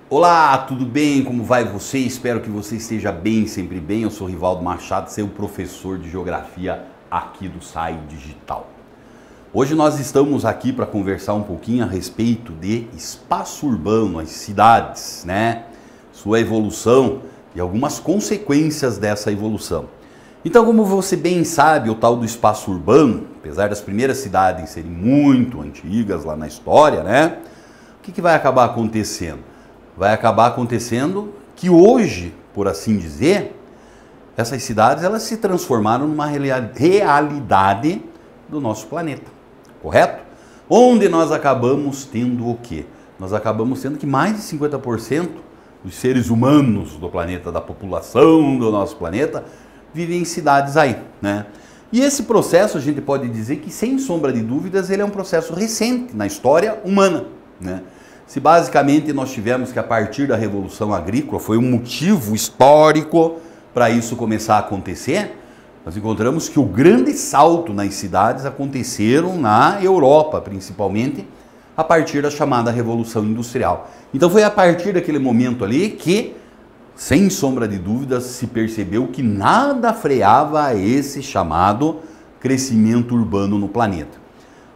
Olá, tudo bem? Como vai você? Espero que você esteja bem, sempre bem. Eu sou Rivaldo Machado, seu professor de Geografia aqui do SAI Digital. Hoje nós estamos aqui para conversar um pouquinho a respeito de espaço urbano, as cidades, né? Sua evolução e algumas consequências dessa evolução. Então, como você bem sabe, o tal do espaço urbano, apesar das primeiras cidades serem muito antigas lá na história, né? O que vai acabar acontecendo? Vai acabar acontecendo que hoje, por assim dizer, essas cidades elas se transformaram numa realidade do nosso planeta, correto? Onde nós acabamos tendo o quê? Nós acabamos tendo que mais de 50% dos seres humanos do planeta, da população do nosso planeta, vivem em cidades aí, né? E esse processo a gente pode dizer que, sem sombra de dúvidas, ele é um processo recente na história humana, né? Se basicamente nós tivemos que, a partir da Revolução Agrícola, foi um motivo histórico para isso começar a acontecer, nós encontramos que o grande salto nas cidades aconteceram na Europa, principalmente, a partir da chamada Revolução Industrial. Então foi a partir daquele momento ali que, sem sombra de dúvidas, se percebeu que nada freava esse chamado crescimento urbano no planeta.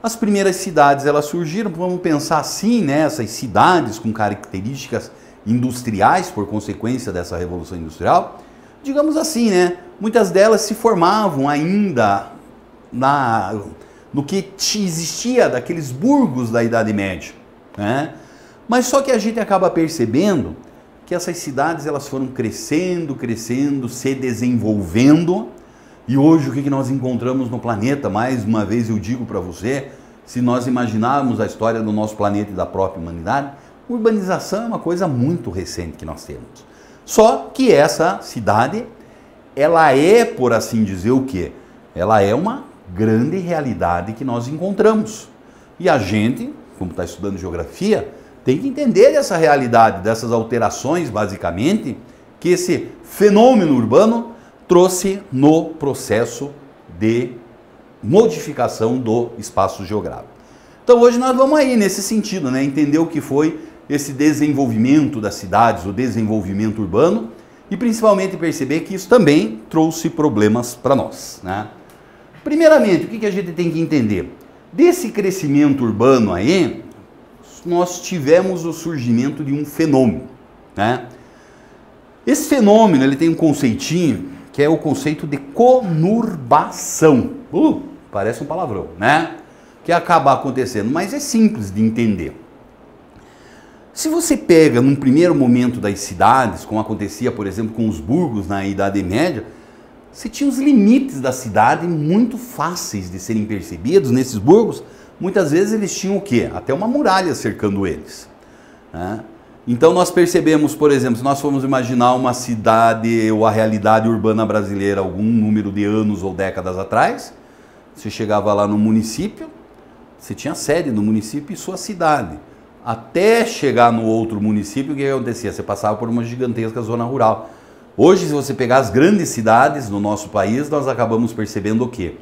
As primeiras cidades elas surgiram, vamos pensar assim, né? Essas cidades com características industriais por consequência dessa Revolução Industrial, digamos assim, né? Muitas delas se formavam ainda no que existia daqueles burgos da Idade Média, né? Mas só que a gente acaba percebendo que essas cidades elas foram crescendo, se desenvolvendo. E hoje o que nós encontramos no planeta, mais uma vez eu digo para você, se nós imaginarmos a história do nosso planeta e da própria humanidade, urbanização é uma coisa muito recente que nós temos. Só que essa cidade, ela é, por assim dizer, o quê? Ela é uma grande realidade que nós encontramos. E a gente, como está estudando geografia, tem que entender essa realidade, dessas alterações, basicamente, que esse fenômeno urbano trouxe no processo de modificação do espaço geográfico. Então hoje nós vamos aí nesse sentido, né? Entender o que foi esse desenvolvimento das cidades, o desenvolvimento urbano, e principalmente perceber que isso também trouxe problemas para nós, né? Primeiramente, o que a gente tem que entender? Desse crescimento urbano aí, nós tivemos o surgimento de um fenômeno, né? Esse fenômeno, ele tem um conceitinho que é o conceito de conurbação. Parece um palavrão, né? Que acaba acontecendo, mas é simples de entender. Se você pega num primeiro momento das cidades, como acontecia, por exemplo, com os burgos na Idade Média, você tinha os limites da cidade muito fáceis de serem percebidos. Nesses burgos, muitas vezes eles tinham o quê? Até uma muralha cercando eles, né? Então nós percebemos, por exemplo, se nós formos imaginar uma cidade ou a realidade urbana brasileira algum número de anos ou décadas atrás, você chegava lá no município, você tinha sede no município e sua cidade. Até chegar no outro município, o que acontecia? Você passava por uma gigantesca zona rural. Hoje, se você pegar as grandes cidades no nosso país, nós acabamos percebendo o quê?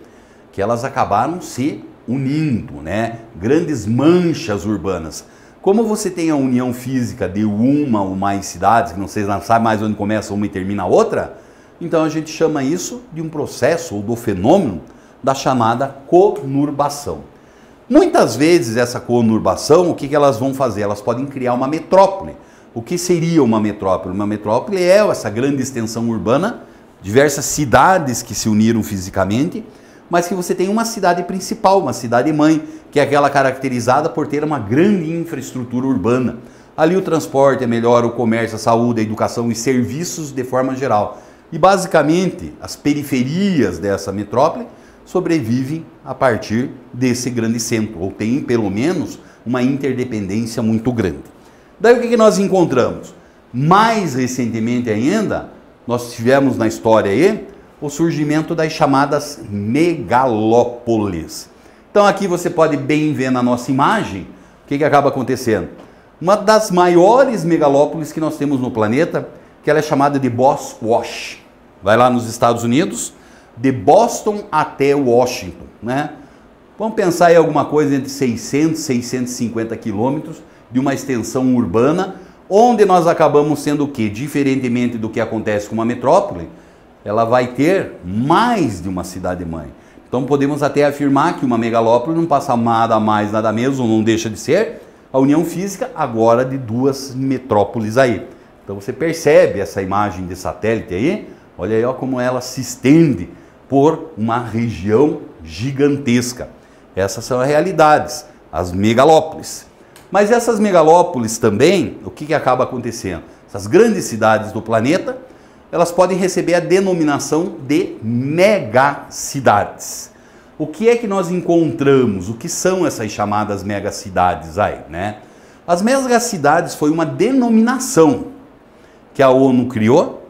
Que elas acabaram se unindo, né? Grandes manchas urbanas. Como você tem a união física de uma ou mais cidades, que não sabe mais onde começa uma e termina a outra, então a gente chama isso de um processo ou do fenômeno da chamada conurbação. Muitas vezes essa conurbação, o que elas vão fazer? Elas podem criar uma metrópole. O que seria uma metrópole? Uma metrópole é essa grande extensão urbana, diversas cidades que se uniram fisicamente, mas que você tem uma cidade principal, uma cidade mãe, que é aquela caracterizada por ter uma grande infraestrutura urbana. Ali o transporte é melhor, o comércio, a saúde, a educação e serviços de forma geral. E basicamente as periferias dessa metrópole sobrevivem a partir desse grande centro, ou tem pelo menos uma interdependência muito grande. Daí o que nós encontramos? Mais recentemente ainda, nós tivemos na história aí o surgimento das chamadas megalópolis. Então aqui você pode bem ver na nossa imagem o que acaba acontecendo. Uma das maiores megalópolis que nós temos no planeta, que ela é chamada de Boswash. Vai lá nos Estados Unidos, de Boston até Washington, né? Vamos pensar em alguma coisa entre 600 e 650 quilômetros de uma extensão urbana, onde nós acabamos sendo o quê? Diferentemente do que acontece com uma metrópole, ela vai ter mais de uma cidade-mãe. Então podemos até afirmar que uma megalópole não passa nada mais, nada menos, ou não deixa de ser a união física agora de duas metrópoles aí. Então você percebe essa imagem de satélite aí, olha aí ó, como ela se estende por uma região gigantesca. Essas são as realidades, as megalópolis. Mas essas megalópolis também, o que acaba acontecendo? Essas grandes cidades do planeta, elas podem receber a denominação de megacidades. O que é que nós encontramos? O que são essas chamadas megacidades aí, né? As megacidades foi uma denominação que a ONU criou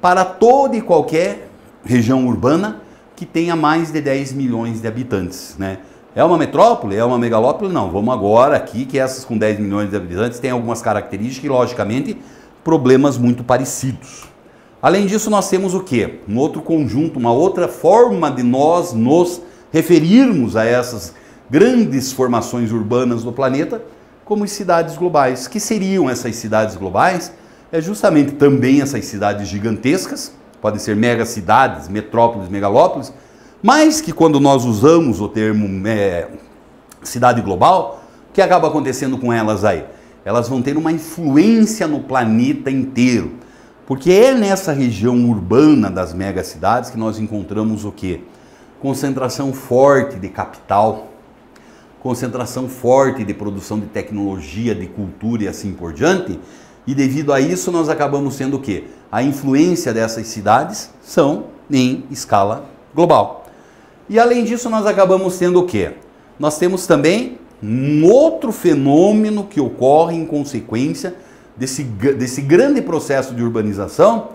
para toda e qualquer região urbana que tenha mais de 10 milhões de habitantes, né? É uma metrópole? É uma megalópole? Não. Vamos agora aqui que essas com 10 milhões de habitantes têm algumas características e, logicamente, problemas muito parecidos. Além disso, nós temos o quê? Um outro conjunto, uma outra forma de nós nos referirmos a essas grandes formações urbanas do planeta como as cidades globais. Que seriam essas cidades globais? É justamente também essas cidades gigantescas, podem ser megacidades, metrópoles, megalópolis, mas que quando nós usamos o termo cidade global, o que acaba acontecendo com elas aí? Elas vão ter uma influência no planeta inteiro. Porque é nessa região urbana das megacidades que nós encontramos o quê? Concentração forte de capital, concentração forte de produção de tecnologia, de cultura e assim por diante. E devido a isso nós acabamos sendo o quê? A influência dessas cidades são em escala global. E além disso nós acabamos tendo o quê? Nós temos também um outro fenômeno que ocorre em consequência desse grande processo de urbanização,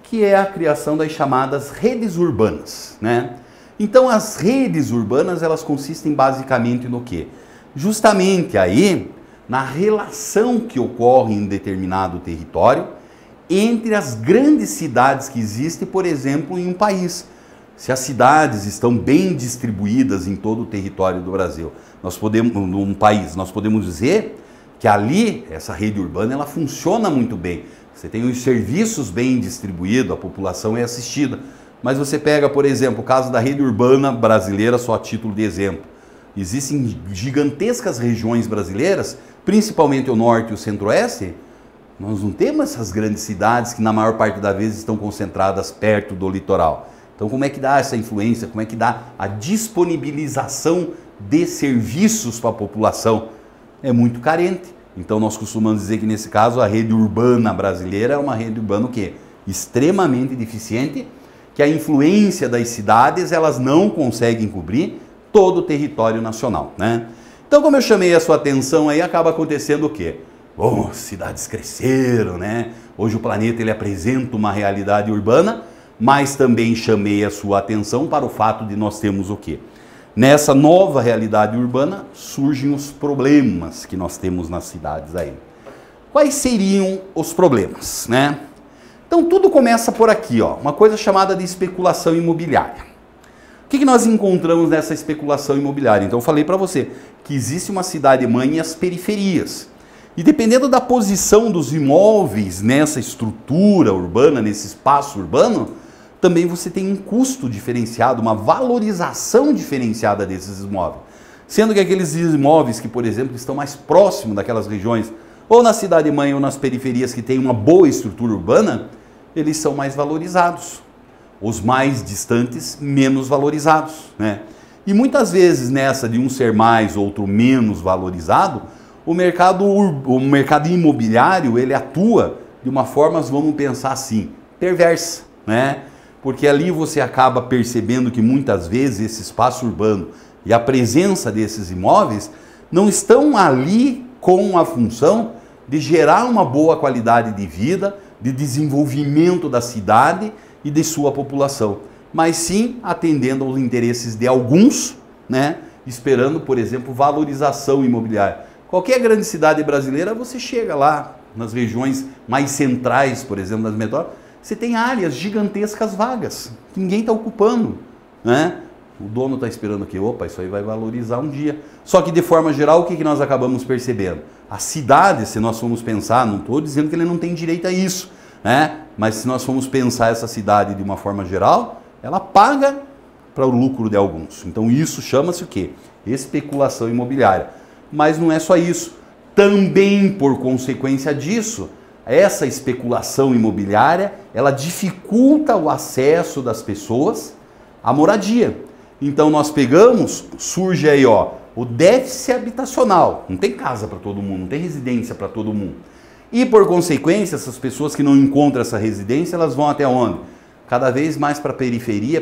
que é a criação das chamadas redes urbanas, né? Então as redes urbanas, elas consistem basicamente no quê? Justamente aí, na relação que ocorre em determinado território entre as grandes cidades que existem, por exemplo, em um país. Se as cidades estão bem distribuídas em todo o território do Brasil, num país, nós podemos dizer que ali, essa rede urbana, ela funciona muito bem. Você tem os serviços bem distribuídos, a população é assistida. Mas você pega, por exemplo, o caso da rede urbana brasileira, só a título de exemplo. Existem gigantescas regiões brasileiras, principalmente o norte e o centro-oeste. Nós não temos essas grandes cidades que na maior parte das vezes estão concentradas perto do litoral. Então como é que dá essa influência? Como é que dá a disponibilização de serviços para a população? É muito carente. Então nós costumamos dizer que nesse caso a rede urbana brasileira é uma rede urbana o quê? Extremamente deficiente, que a influência das cidades elas não conseguem cobrir todo o território nacional, né? Então como eu chamei a sua atenção aí, acaba acontecendo o quê? Bom, cidades cresceram, né? Hoje o planeta ele apresenta uma realidade urbana, mas também chamei a sua atenção para o fato de nós termos o quê? Nessa nova realidade urbana surgem os problemas que nós temos nas cidades aí. Quais seriam os problemas, né? Então tudo começa por aqui, ó, uma coisa chamada de especulação imobiliária. O que nós encontramos nessa especulação imobiliária? Então eu falei para você que existe uma cidade-mãe e as periferias. E dependendo da posição dos imóveis nessa estrutura urbana, nesse espaço urbano, também você tem um custo diferenciado, uma valorização diferenciada desses imóveis. Sendo que aqueles imóveis que, por exemplo, estão mais próximos daquelas regiões, ou na cidade-mãe ou nas periferias que têm uma boa estrutura urbana, eles são mais valorizados. Os mais distantes, menos valorizados, né? E muitas vezes nessa de um ser mais, outro menos valorizado, o mercado imobiliário, ele atua de uma forma, vamos pensar assim, perversa, né? Porque ali você acaba percebendo que muitas vezes esse espaço urbano e a presença desses imóveis não estão ali com a função de gerar uma boa qualidade de vida, de desenvolvimento da cidade e de sua população, mas sim atendendo aos interesses de alguns, né? Esperando, por exemplo, valorização imobiliária. Qualquer grande cidade brasileira, você chega lá, nas regiões mais centrais, por exemplo, das metrópoles, você tem áreas gigantescas vagas, que ninguém está ocupando, né? O dono está esperando que, opa, isso aí vai valorizar um dia. Só que de forma geral, o que nós acabamos percebendo? A cidade, se nós formos pensar, não estou dizendo que ele não tem direito a isso, né? Mas se nós formos pensar essa cidade de uma forma geral, ela paga para o lucro de alguns. Então isso chama-se o quê? Especulação imobiliária. Mas não é só isso. Também por consequência disso, essa especulação imobiliária, ela dificulta o acesso das pessoas à moradia. Então nós pegamos, surge aí o déficit habitacional. Não tem casa para todo mundo, não tem residência para todo mundo. E por consequência, essas pessoas que não encontram essa residência, elas vão até onde? Cada vez mais para periferia,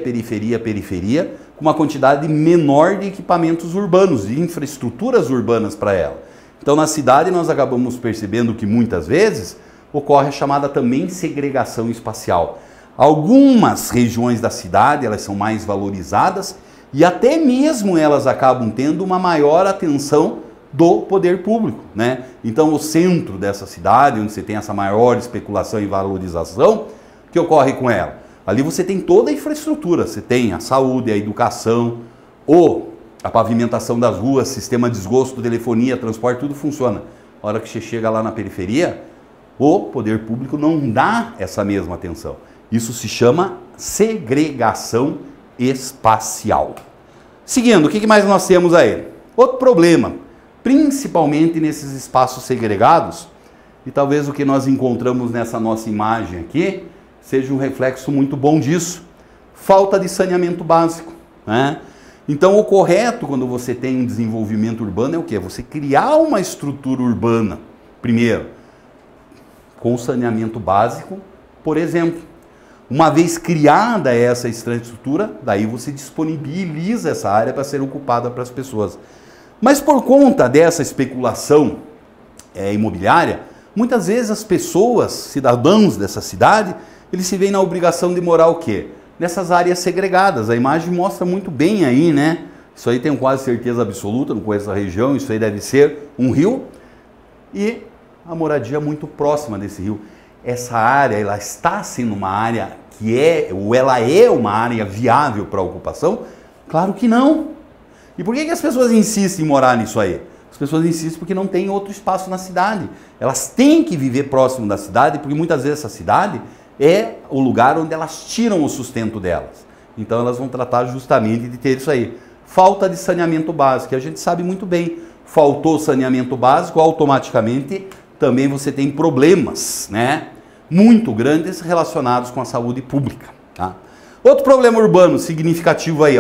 com uma quantidade menor de equipamentos urbanos, de infraestruturas urbanas para ela. Então na cidade nós acabamos percebendo que muitas vezes ocorre a chamada também segregação espacial. Algumas regiões da cidade, elas são mais valorizadas e até mesmo elas acabam tendo uma maior atenção do poder público, né? Então o centro dessa cidade, onde você tem essa maior especulação e valorização, o que ocorre com ela? Ali você tem toda a infraestrutura, você tem a saúde, a educação, a pavimentação das ruas, sistema de esgoto, telefonia, transporte, tudo funciona. A hora que você chega lá na periferia, o poder público não dá essa mesma atenção. Isso se chama segregação espacial. Seguindo, o que mais nós temos aí? Outro problema, principalmente nesses espaços segregados, e talvez o que nós encontramos nessa nossa imagem aqui, seja um reflexo muito bom disso. Falta de saneamento básico, né? Então o correto quando você tem um desenvolvimento urbano é o quê? Você criar uma estrutura urbana, primeiro, com saneamento básico, por exemplo. Uma vez criada essa estrutura, daí você disponibiliza essa área para ser ocupada para as pessoas. Mas por conta dessa especulação imobiliária, muitas vezes as pessoas, cidadãos dessa cidade, eles se veem na obrigação de morar o quê? Nessas áreas segregadas. A imagem mostra muito bem aí, né? Isso aí tenho quase certeza absoluta, não conheço a região, isso aí deve ser um rio e a moradia muito próxima desse rio. Essa área, ela está sendo uma área ela é uma área viável para a ocupação? Claro que não. E por que as pessoas insistem em morar nisso aí? As pessoas insistem porque não tem outro espaço na cidade. Elas têm que viver próximo da cidade, porque muitas vezes essa cidade é o lugar onde elas tiram o sustento delas. Então elas vão tratar justamente de ter isso aí. Falta de saneamento básico, que a gente sabe muito bem. Faltou saneamento básico, automaticamente também você tem problemas, né? Muito grandes relacionados com a saúde pública. Tá? Outro problema urbano significativo aí,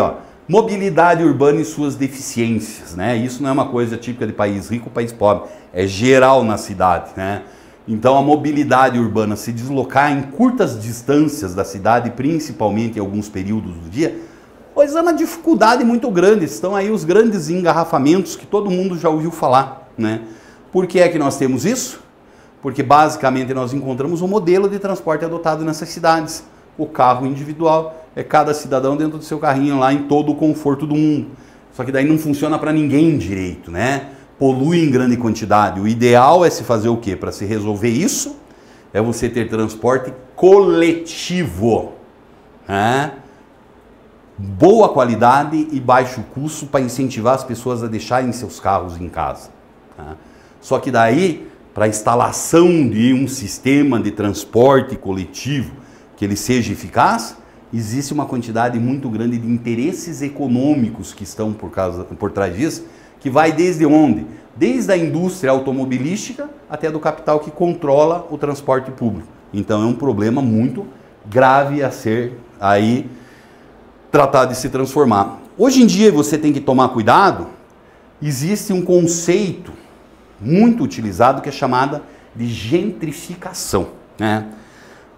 mobilidade urbana e suas deficiências, né? Isso não é uma coisa típica de país rico ou país pobre, é geral na cidade, né? Então a mobilidade urbana, se deslocar em curtas distâncias da cidade, principalmente em alguns períodos do dia, pois é uma dificuldade muito grande. Estão aí os grandes engarrafamentos que todo mundo já ouviu falar, né? Por que é que nós temos isso? Porque basicamente nós encontramos um modelo de transporte adotado nessas cidades. O carro individual, é cada cidadão dentro do seu carrinho lá em todo o conforto do mundo. Só que daí não funciona para ninguém direito, né? Polui em grande quantidade. O ideal é se fazer o quê? Para se resolver isso, é você ter transporte coletivo, né? Boa qualidade e baixo custo para incentivar as pessoas a deixarem seus carros em casa. Tá? Só que daí, para a instalação de um sistema de transporte coletivo que ele seja eficaz, existe uma quantidade muito grande de interesses econômicos que estão por trás disso, que vai desde onde? Desde a indústria automobilística até do capital que controla o transporte público. Então é um problema muito grave a ser aí tratado de se transformar. Hoje em dia você tem que tomar cuidado, existe um conceito muito utilizado que é chamada de gentrificação, né?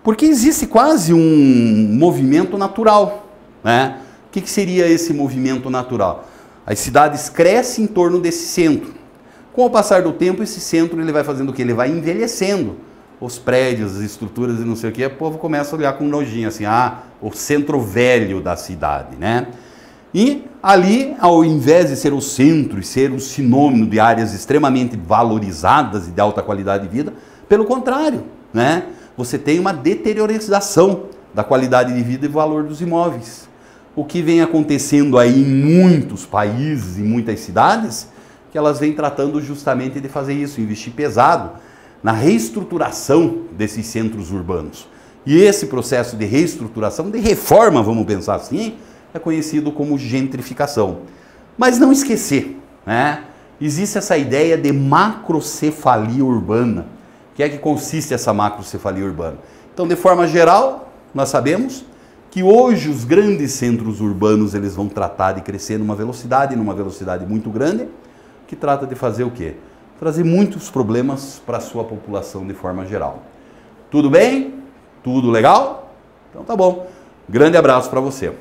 Porque existe quase um movimento natural, né? O que seria esse movimento natural? As cidades crescem em torno desse centro. Com o passar do tempo, esse centro ele vai fazendo o quê? Ele vai envelhecendo. Os prédios, as estruturas e não sei o que, o povo começa a olhar com nojinho, assim, o centro velho da cidade, né? E ali, ao invés de ser o centro e ser um sinônimo de áreas extremamente valorizadas e de alta qualidade de vida, pelo contrário, né? Você tem uma deteriorização da qualidade de vida e valor dos imóveis. o que vem acontecendo aí em muitos países, em muitas cidades, que elas vêm tratando justamente de fazer isso, investir pesado na reestruturação desses centros urbanos. E esse processo de reestruturação, de reforma, vamos pensar assim, é conhecido como gentrificação. Mas não esquecer, né? Existe essa ideia de macrocefalia urbana. O que é que consiste essa macrocefalia urbana? Então, de forma geral, nós sabemos que hoje os grandes centros urbanos eles vão tratar de crescer numa velocidade muito grande, que trata de fazer o quê? Trazer muitos problemas para a sua população de forma geral. Tudo bem? Tudo legal? Então tá bom. Grande abraço para você.